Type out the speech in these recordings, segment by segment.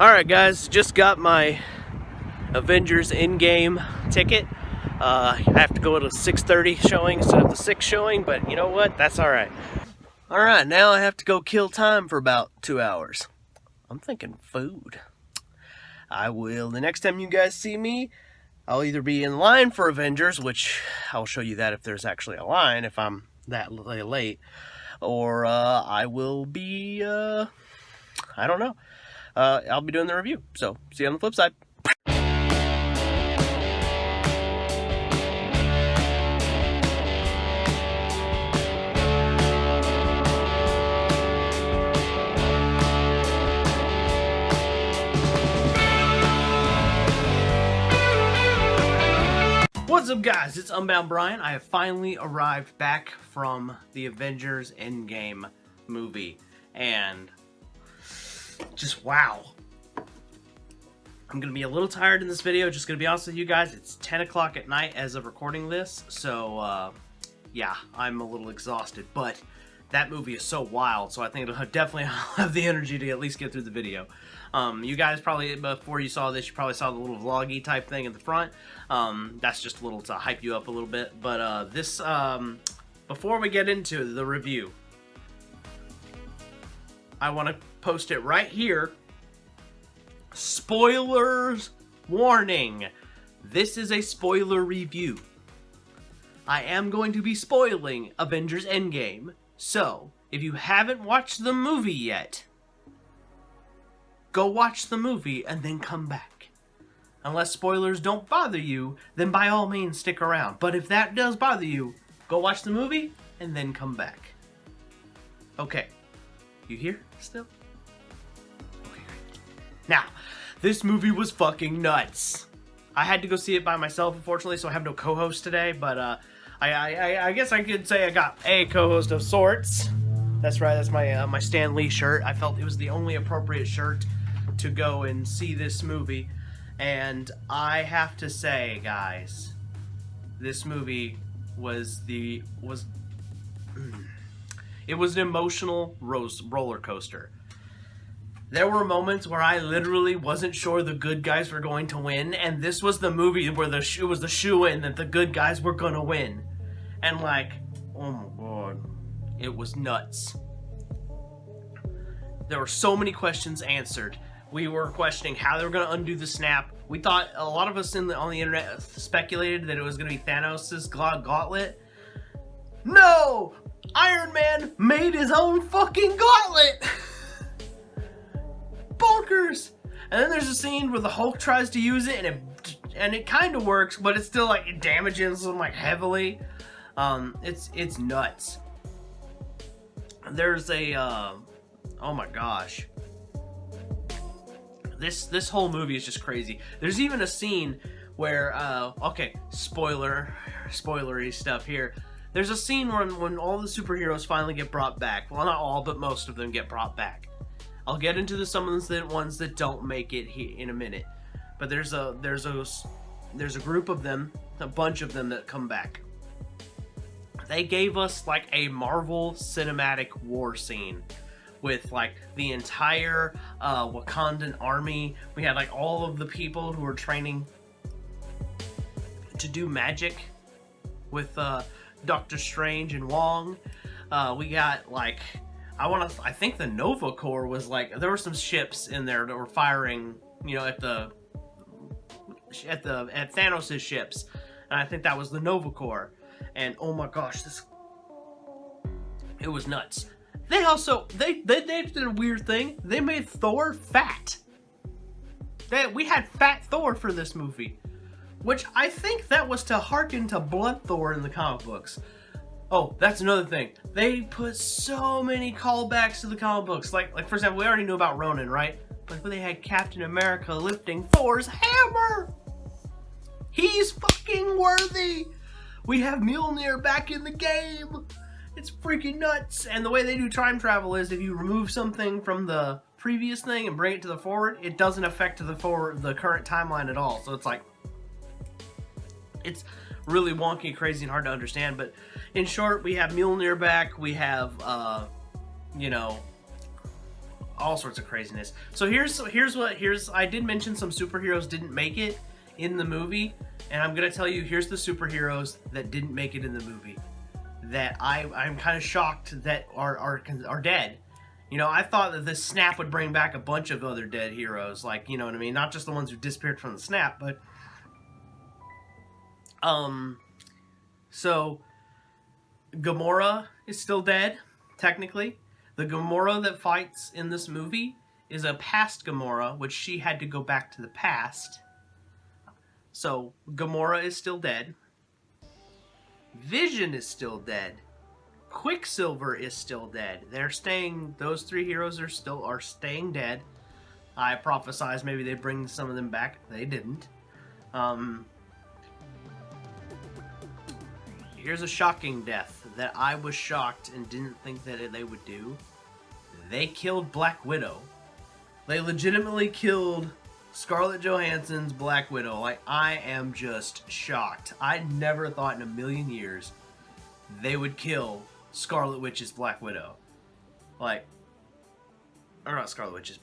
Alright guys, just got my Avengers Endgame ticket. I have to go to 6:30 showing instead of the 6 showing, but you know what? That's alright. Alright, now I have to go kill time for about 2 hours. I'm thinking food. The next time you guys see me, I'll either be in line for Avengers, which I'll show you that if there's actually a line, if I'm that late, or I will be, I don't know. I'll be doing the review. So, see you on the flip side. What's up guys, it's Unbound Brian. I have finally arrived back from the Avengers Endgame movie, and just wow. I'm gonna be a little tired in this video, just gonna be honest with you guys. It's 10 o'clock at night as of recording this, so yeah, I'm a little exhausted, but that movie is so wild, so I think it'll definitely have the energy to at least get through the video. You guys probably, before you saw this, you probably saw the little vloggy type thing in the front. That's just a little to hype you up a little bit, but before we get into the review, I want to post it right here. Spoilers warning. This is a spoiler review. I am going to be spoiling Avengers Endgame. So, if you haven't watched the movie yet, go watch the movie and then come back. Unless spoilers don't bother you, then by all means stick around. But if that does bother you, go watch the movie and then come back. Okay. You here still? Okay, great. Now, this movie was fucking nuts. I had to go see it by myself, unfortunately, so I have no co-host today, but I guess I could say I got a co-host of sorts. That's right, that's my Stan Lee shirt. I felt it was the only appropriate shirt to go and see this movie. And I have to say, guys, this movie was an emotional roller coaster. There were moments where I literally wasn't sure the good guys were going to win, and this was the movie where it was the shoe-in that the good guys were gonna win. And like, oh my god, it was nuts. There were so many questions answered. We were questioning how they were gonna undo the snap. We thought, a lot of us on the internet speculated that it was gonna be Thanos' gauntlet. No! Iron Man made his own fucking gauntlet! Bonkers! And then there's a scene where the Hulk tries to use it, and it kind of works, but it's still like, it damages him like heavily. It's nuts. There's a oh my gosh, this whole movie is just crazy. There's even a scene where okay, spoilery stuff here. There's a scene when all the superheroes finally get brought back. Well, not all, but most of them get brought back. I'll get into some of the ones that don't make it in a minute. But there's a group of them, a bunch of them that come back. They gave us like a Marvel Cinematic War scene with like the entire Wakandan army. We had like all of the people who were training to do magic with Doctor Strange and Wong. We got like, I think the Nova Corps was like, there were some ships in there that were firing, you know, at Thanos' ships, and I think that was the Nova Corps. And oh my gosh, it was nuts. They also they did a weird thing. They made Thor fat. We had fat Thor for this movie, which I think that was to hearken to Blood Thor in the comic books. Oh, that's another thing. They put so many callbacks to the comic books. Like for example, we already knew about Ronan, right? But they had Captain America lifting Thor's hammer. He's fucking worthy. We have Mjolnir back in the game. It's freaking nuts. And the way they do time travel is if you remove something from the previous thing and bring it to the forward, it doesn't affect the current timeline at all. So it's like, it's really wonky, crazy, and hard to understand. But in short, we have Mjolnir back. We have, you know, all sorts of craziness. So here's I did mention some superheroes didn't make it in the movie, and I'm gonna tell you, here's the superheroes that didn't make it in the movie that I'm kind of shocked that are dead. You know, I thought that this snap would bring back a bunch of other dead heroes, like, you know what I mean, not just the ones who disappeared from the snap, but so Gamora is still dead, technically. The Gamora that fights in this movie is a past Gamora, which she had to go back to the past. So Gamora is still dead. Vision is still dead. Quicksilver is still dead. Those three heroes are staying dead. I prophesized maybe they'd bring some of them back. They didn't. Here's a shocking death that I was shocked and didn't think that they would do. They killed Black Widow. They legitimately killed Scarlett Johansson's Black Widow. Like, I am just shocked. I never thought in a million years they would kill Scarlet Witch's Black Widow. Like, or not Scarlet Witch's,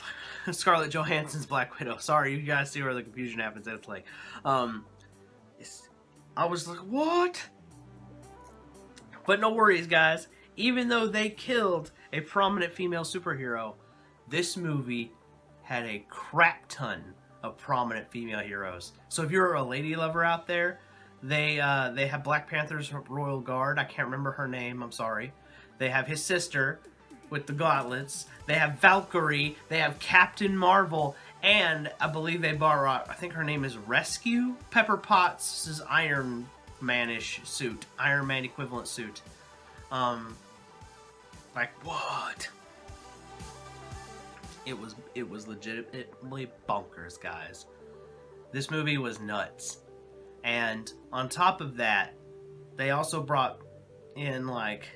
Scarlett Johansson's Black Widow. Sorry, you guys see where the confusion happens. It's like, I was like, what? But no worries, guys. Even though they killed a prominent female superhero, this movie had a crap ton of prominent female heroes. So if you're a lady lover out there, they have Black Panther's Royal Guard. I can't remember her name. I'm sorry. They have his sister with the gauntlets. They have Valkyrie. They have Captain Marvel. And I believe they borrowed, I think her name is Rescue, Pepper Potts' Iron Man-ish suit. Iron Man equivalent suit. Like, what? It was legitimately bonkers, guys. This movie was nuts. And on top of that, they also brought in, like,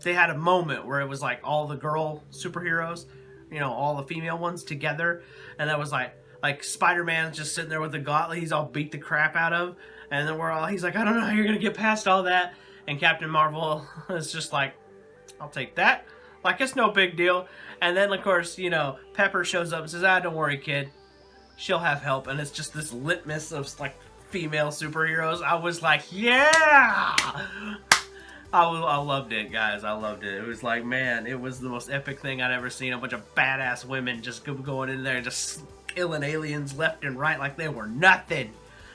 they had a moment where it was like all the girl superheroes, you know, all the female ones together, and that was like Spider-Man's just sitting there with the gauntlet he's all beat the crap out of, and then he's like, I don't know how you're gonna get past all that, and Captain Marvel is just like, I'll take that, like it's no big deal. And then of course, you know, Pepper shows up and says, don't worry, kid, she'll have help. And it's just this litmus of like female superheroes. I was like, yeah, I loved it, guys. I loved it. It was like, man, it was the most epic thing I'd ever seen. A bunch of badass women just going in there and just killing aliens left and right like they were nothing.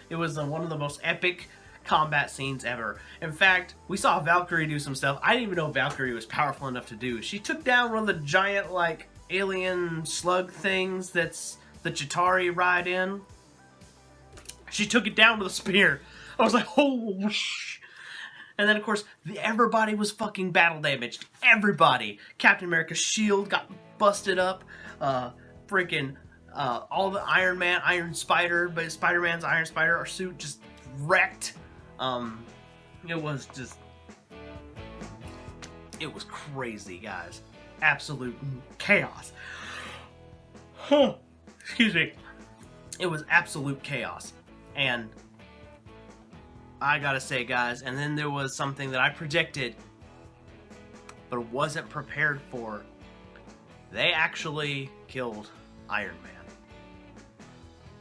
It was one of the most epic combat scenes ever. In fact, we saw Valkyrie do some stuff I didn't even know Valkyrie was powerful enough to do. She took down one of the giant, like, alien slug things that's the Chitauri ride in. She took it down with a spear. I was like, oh, shh. And then, of course, everybody was fucking battle damaged. Everybody. Captain America's shield got busted up. Freaking all the Iron Man, Iron Spider, but Spider-Man's Iron Spider, our suit just wrecked. It was crazy, guys. Absolute chaos. Excuse me. It was absolute chaos. And I gotta say, guys, and then there was something that I predicted but wasn't prepared for. They actually killed Iron Man.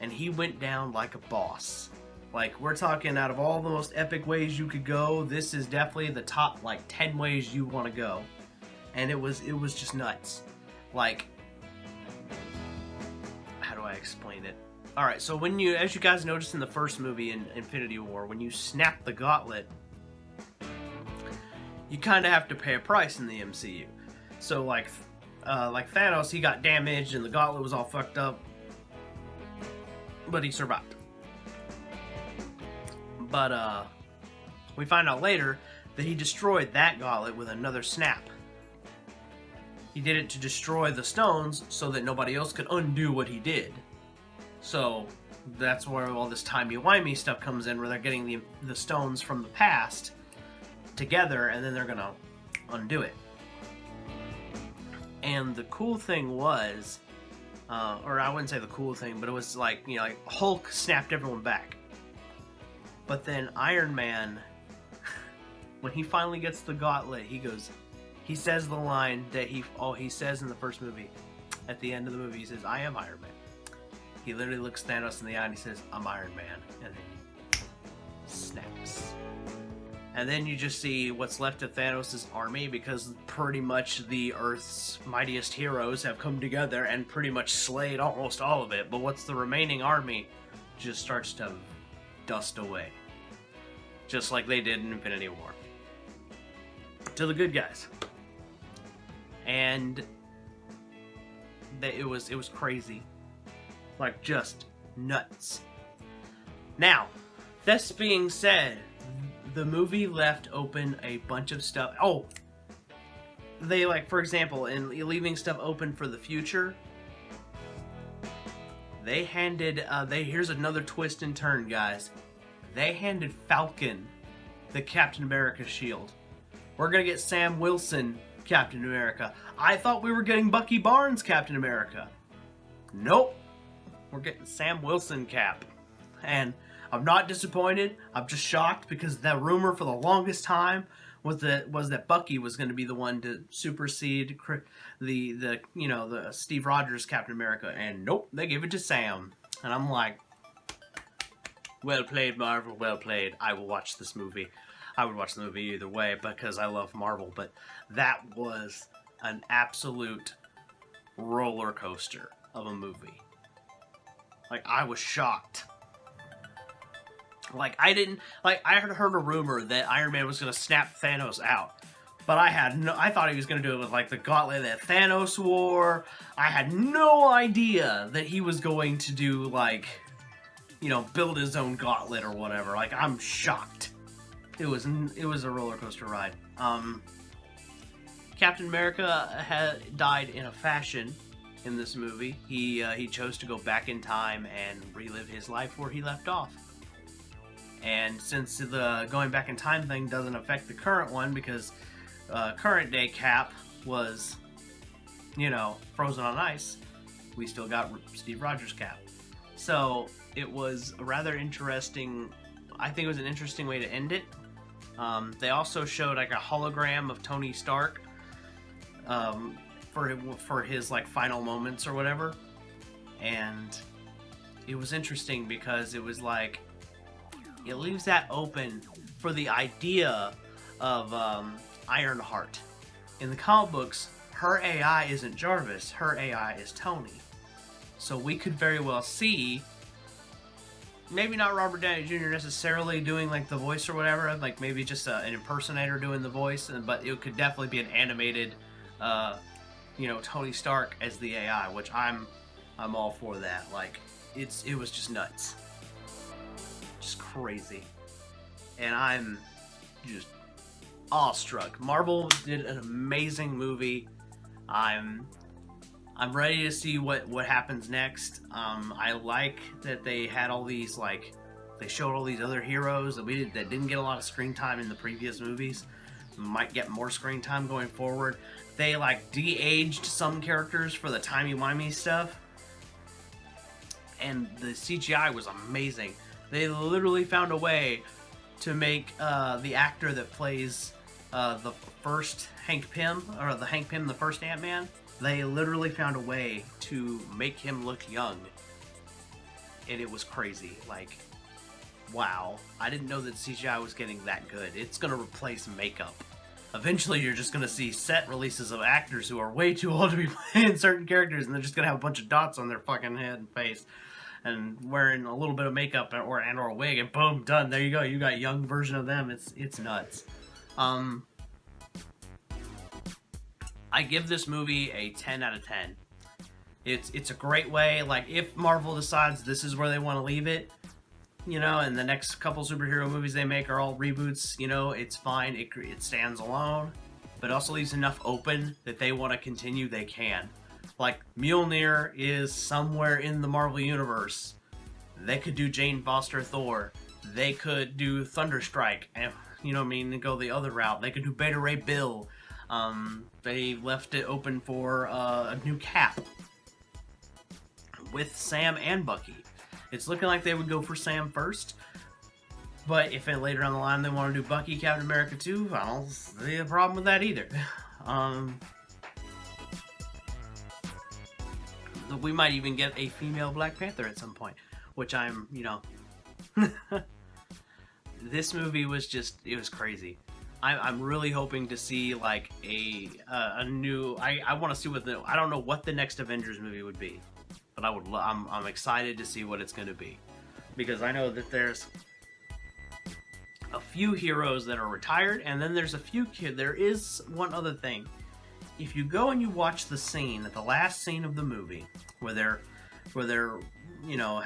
And he went down like a boss. Like, we're talking out of all the most epic ways you could go, this is definitely the top, like, 10 ways you want to go. And it was just nuts. Like, how do I explain it? Alright, so as you guys noticed in the first movie in Infinity War, when you snap the gauntlet, you kind of have to pay a price in the MCU. So, like Thanos, he got damaged and the gauntlet was all fucked up, but he survived. But, we find out later that he destroyed that gauntlet with another snap. He did it to destroy the stones so that nobody else could undo what he did. So, that's where all this timey-wimey stuff comes in, where they're getting the stones from the past together, and then they're gonna undo it. And the cool thing was, or I wouldn't say the cool thing, but it was like, you know, like Hulk snapped everyone back. But then Iron Man, when he finally gets the gauntlet, he says the line that he says in the first movie, at the end of the movie. He says, "I am Iron Man." He literally looks Thanos in the eye and he says, "I'm Iron Man," and then he snaps. And then you just see what's left of Thanos' army, because pretty much the Earth's mightiest heroes have come together and pretty much slayed almost all of it. But what's the remaining army just starts to dust away. Just like they did in Infinity War. To the good guys. And it was crazy. Like, just nuts. Now, this being said, the movie left open a bunch of stuff. Oh, they, like, for example, in leaving stuff open for the future, they handed, here's another twist and turn, guys. They handed Falcon the Captain America shield. We're gonna get Sam Wilson Captain America. I thought we were getting Bucky Barnes Captain America. Nope. We're getting Sam Wilson Cap. And I'm not disappointed. I'm just shocked, because the rumor for the longest time was that Bucky was going to be the one to supersede the Steve Rogers Captain America, and nope, they gave it to Sam. And I'm like, well played, Marvel, well played. I will watch this movie. I would watch the movie either way because I love Marvel, but that was an absolute roller coaster of a movie. Like, I was shocked. Like, I had heard a rumor that Iron Man was going to snap Thanos out. But I thought he was going to do it with, like, the gauntlet that Thanos wore. I had no idea that he was going to do, like, build his own gauntlet or whatever. Like, I'm shocked. It was a roller coaster ride. Captain America died in a fashion in this movie. He chose to go back in time and relive his life where he left off. And since the going back in time thing doesn't affect the current one, because current day Cap was, frozen on ice, we still got Steve Rogers Cap. So it was a rather interesting, I think it was an interesting way to end it. They also showed like a hologram of Tony Stark for his like final moments or whatever. And it was interesting because it was like, it leaves that open for the idea of Ironheart. In the comic books, her AI isn't Jarvis, her AI is Tony. So we could very well see, maybe not Robert Downey Jr. necessarily doing like the voice or whatever, like maybe just an impersonator doing the voice, but it could definitely be an animated, Tony Stark as the AI, which I'm all for that. Like, it was just nuts. Just crazy. And I'm just awestruck. Marvel did an amazing movie. I'm ready to see what happens next. I like that they had all these, like, they showed all these other heroes that didn't get a lot of screen time in the previous movies. Might get more screen time going forward. They like de-aged some characters for the timey-wimey stuff. And the CGI was amazing. They literally found a way to make the actor that plays the first Hank Pym, the first Ant-Man, they literally found a way to make him look young. And it was crazy. Like, wow. I didn't know that CGI was getting that good. It's going to replace makeup. Eventually, you're just going to see set releases of actors who are way too old to be playing certain characters, and they're just going to have a bunch of dots on their fucking head and face. And wearing a little bit of makeup or a wig, and boom, done. There you go. You got a young version of them. It's nuts. I give this movie a 10 out of 10. It's a great way. Like, if Marvel decides this is where they want to leave it, and the next couple superhero movies they make are all reboots, it's fine. It stands alone, but it also leaves enough open that they want to continue. They can. Like, Mjolnir is somewhere in the Marvel Universe. They could do Jane Foster Thor. They could do Thunderstrike, and and go the other route. They could do Beta Ray Bill. They left it open for a new Cap with Sam and Bucky. It's looking like they would go for Sam first, but if later on the line they want to do Bucky Captain America too, I don't see a problem with that either. We might even get a female Black Panther at some point, which I'm, you know, this movie was just, it was crazy. I'm really hoping to see like a new. I want to see what I don't know what the next Avengers movie would be, but I'm excited to see what it's going to be, because I know that there's a few heroes that are retired, and then there's a few there is one other thing. If you go and you watch the scene at the last scene of the movie where they're you know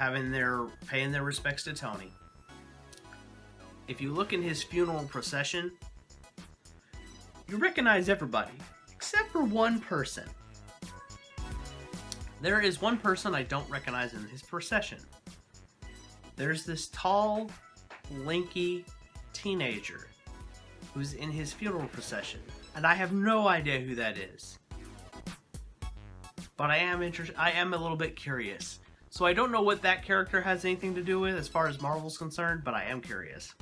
paying their respects to Tony. If you look in his funeral procession, you recognize everybody, except for one person. There is one person I don't recognize in his procession. There's this tall, lanky teenager who's in his funeral procession, and I have no idea who that is. But I am a little bit curious. So I don't know what that character has anything to do with as far as Marvel's concerned, but I am curious.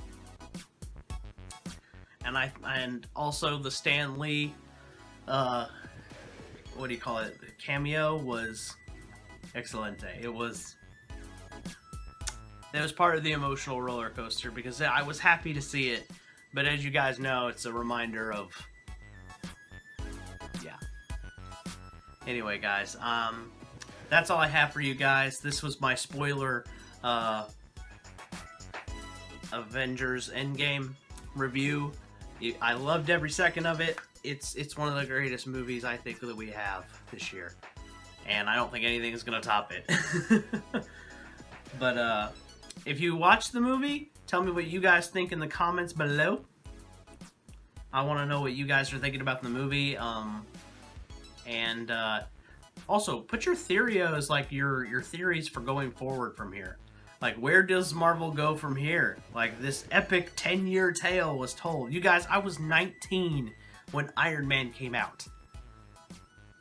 And also the Stan Lee, what do you call it? Cameo was excellent. It was part of the emotional roller coaster because I was happy to see it, but as you guys know, it's a reminder of, yeah. Anyway, guys, that's all I have for you guys. This was my spoiler Avengers Endgame review. I loved every second of it. It's one of the greatest movies I think that we have this year, and I don't think anything is gonna top it. But if you watch the movie, tell me what you guys think in the comments below. I want to know what you guys are thinking about the movie. And also put your theories, like your theories for going forward from here. Like, where does Marvel go from here? Like, this epic 10-year tale was told. You guys, I was 19 when Iron Man came out.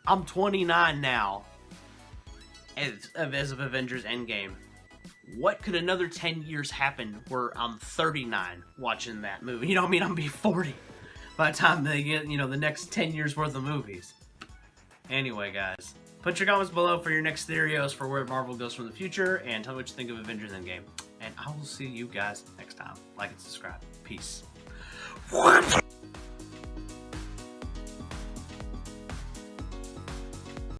I'm 29 now as of Avengers Endgame. What could another 10 years happen where I'm 39 watching that movie? You know what I mean? I'm gonna be 40 by the time they get, you know, the next 10 years worth of movies. Anyway, guys, put your comments below for your next theories for where Marvel goes from the future, and tell me what you think of Avengers Endgame. And I will see you guys next time. Like and subscribe. Peace.